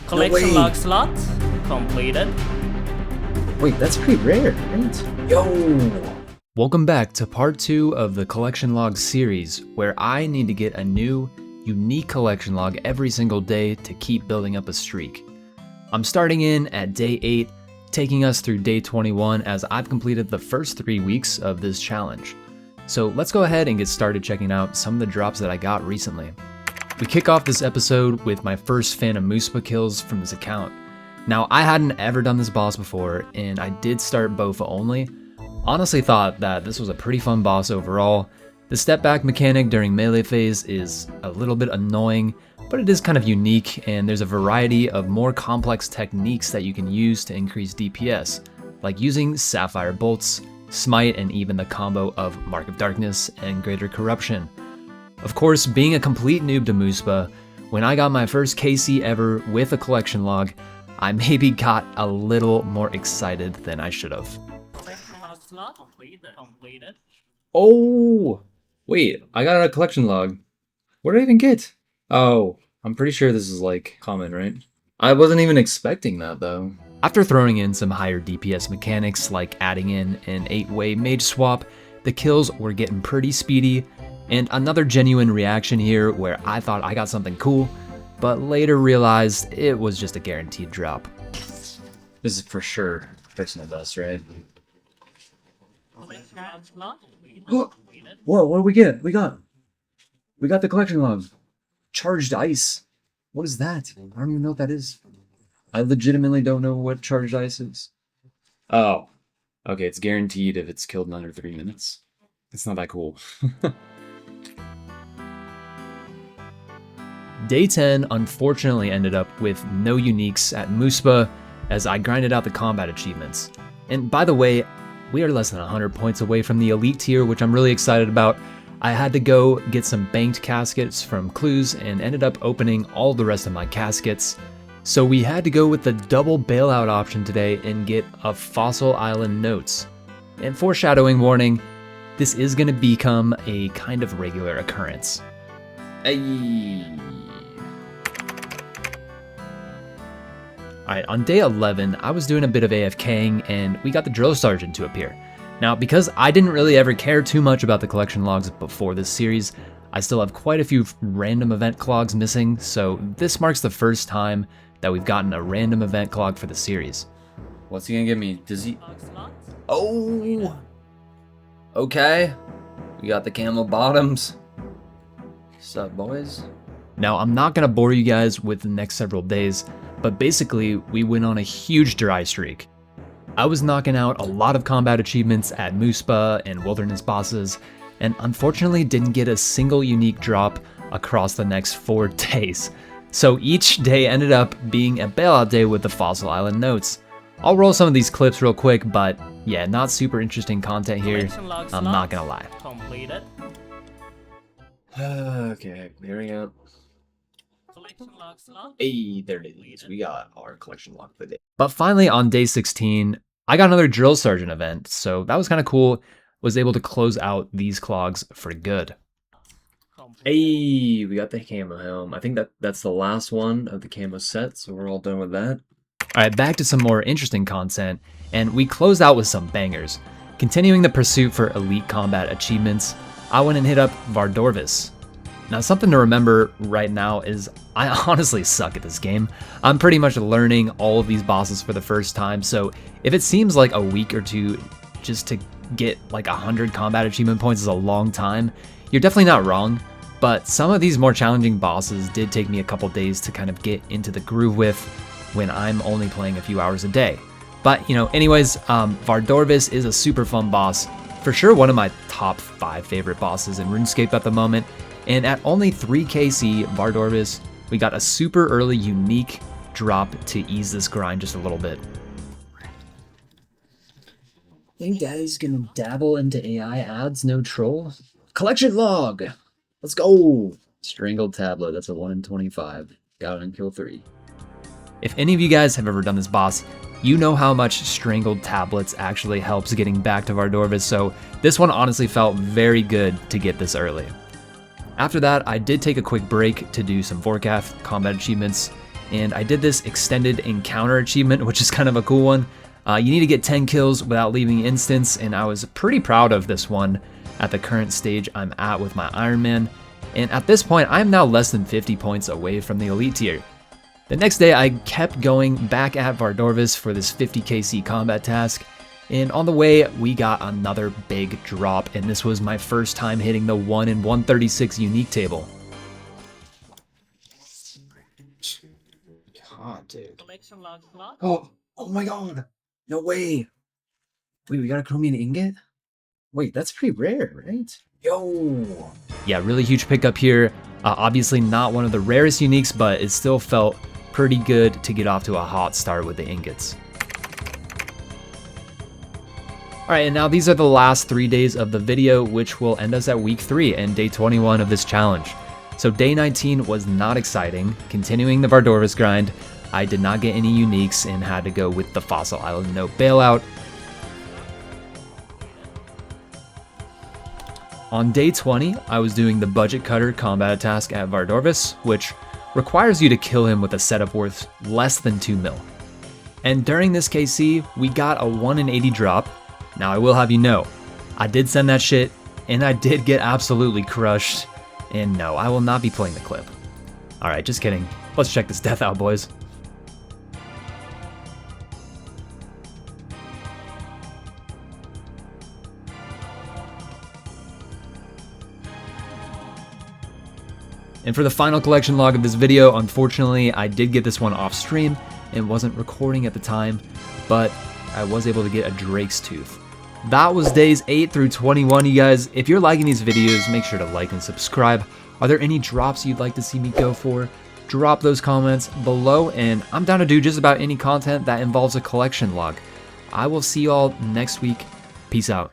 Collection log slot completed. Wait, that's pretty rare, right? Yo! Welcome back to part 2 of the collection log series, where I need to get a new, unique collection log every single day to keep building up a streak. I'm starting in at day 8, taking us through day 21 as I've completed the first 3 weeks of this challenge. So let's go ahead and get started checking out some of the drops that I got recently. We kick off this episode with my first Phantom Muspa kills from this account. Now, I hadn't ever done this boss before, and I did start Bofa only. Honestly thought that this was a pretty fun boss overall. The step back mechanic during melee phase is a little bit annoying, but it is kind of unique, and there's a variety of more complex techniques that you can use to increase DPS, like using Sapphire Bolts, Smite, and even the combo of Mark of Darkness and Greater Corruption. Of course, being a complete noob to Muspa, when I got my first KC ever with a collection log, I maybe got a little more excited than I should have. Oh! Wait, I got a collection log. What did I even get? Oh, I'm pretty sure this is like common, right? I wasn't even expecting that though. After throwing in some higher DPS mechanics like adding in an 8-way mage swap, the kills were getting pretty speedy, and another genuine reaction here where I thought I got something cool, but later realized it was just a guaranteed drop. This is for sure fixing the best, right? Whoa, what do we get? We got the collection log. Charged ice. What is that? I don't even know what that is. I legitimately don't know what charged ice is. Oh. Okay, it's guaranteed if it's killed in under 3 minutes. It's not that cool. Day 10 unfortunately ended up with no uniques at Muspa as I grinded out the combat achievements. And by the way, we are less than 100 points away from the elite tier, which I'm really excited about. I had to go get some banked caskets from Clues and ended up opening all the rest of my caskets. So we had to go with the double bailout option today and get a Fossil Island Notes. And foreshadowing warning, this is going to become a kind of regular occurrence. Ayy. Alright, on day 11, I was doing a bit of AFKing and we got the Drill Sergeant to appear. Now, because I didn't really ever care too much about the collection logs before this series, I still have quite a few random event clogs missing, so this marks the first time that we've gotten a random event clog for the series. What's he gonna give me? Does he... Oh! Okay. We got the camel bottoms. What's up, boys? Now, I'm not gonna bore you guys with the next several days, but basically, we went on a huge dry streak. I was knocking out a lot of combat achievements at Muspa and Wilderness bosses, and unfortunately didn't get a single unique drop across the next 4 days. So each day ended up being a bailout day with the Fossil Island Notes. I'll roll some of these clips real quick, but yeah, not super interesting content here, I'm not gonna lie. Completed. Okay, here we go. Hey, there it is. We got our collection log for the day. But finally, on day 16, I got another Drill Sergeant event, so that was kind of cool. Was able to close out these clogs for good. Hey, we got the camo helm. I think that's the last one of the camo set, so we're all done with that. All right, back to some more interesting content, and we closed out with some bangers. Continuing the pursuit for elite combat achievements, I went and hit up Vardorvis. Now, something to remember right now is I honestly suck at this game. I'm pretty much learning all of these bosses for the first time, so if it seems like a week or two just to get like 100 combat achievement points is a long time, you're definitely not wrong, but some of these more challenging bosses did take me a couple days to kind of get into the groove with when I'm only playing a few hours a day. But, anyways, Vardorvis is a super fun boss. For sure one of my top 5 favorite bosses in RuneScape at the moment. And at only 3 KC, Vardorvis, we got a super early unique drop to ease this grind just a little bit. Think Daddy's gonna dabble into AI ads, no troll? Collection log! Let's go! Strangled Tablet, that's a 1 in 25. Got it in kill 3. If any of you guys have ever done this boss, you know how much Strangled Tablets actually helps getting back to Vardorvis, so this one honestly felt very good to get this early. After that, I did take a quick break to do some Vorkath combat achievements, and I did this extended encounter achievement, which is kind of a cool one. You need to get 10 kills without leaving instance, and I was pretty proud of this one at the current stage I'm at with my Iron Man. And at this point, I'm now less than 50 points away from the elite tier. The next day, I kept going back at Vardorvis for this 50 KC combat task, and on the way, we got another big drop, and this was my first time hitting the 1 in 136 unique table. God, dude. Collection log slot. Oh my god. No way. Wait, we got a chromium ingot? Wait, that's pretty rare, right? Yo. Yeah, really huge pickup here. Obviously not one of the rarest uniques, but it still felt pretty good to get off to a hot start with the ingots. Alright, and now these are the last 3 days of the video, which will end us at week 3 and day 21 of this challenge. So day 19 was not exciting. Continuing the Vardorvis grind, I did not get any uniques and had to go with the Fossil Island Note bailout. On day 20, I was doing the Budget Cutter combat task at Vardorvis, which requires you to kill him with a setup worth less than 2 mil. And during this KC, we got a 1 in 80 drop. Now I will have you know, I did send that shit, and I did get absolutely crushed. And no, I will not be playing the clip. Alright, just kidding. Let's check this death out, boys. And for the final collection log of this video, unfortunately, I did get this one off stream and wasn't recording at the time, but I was able to get a Drake's Tooth. That was days 8 through 21, you guys. If you're liking these videos, make sure to like and subscribe. Are there any drops you'd like to see me go for? Drop those comments below, and I'm down to do just about any content that involves a collection log. I will see y'all next week. Peace out.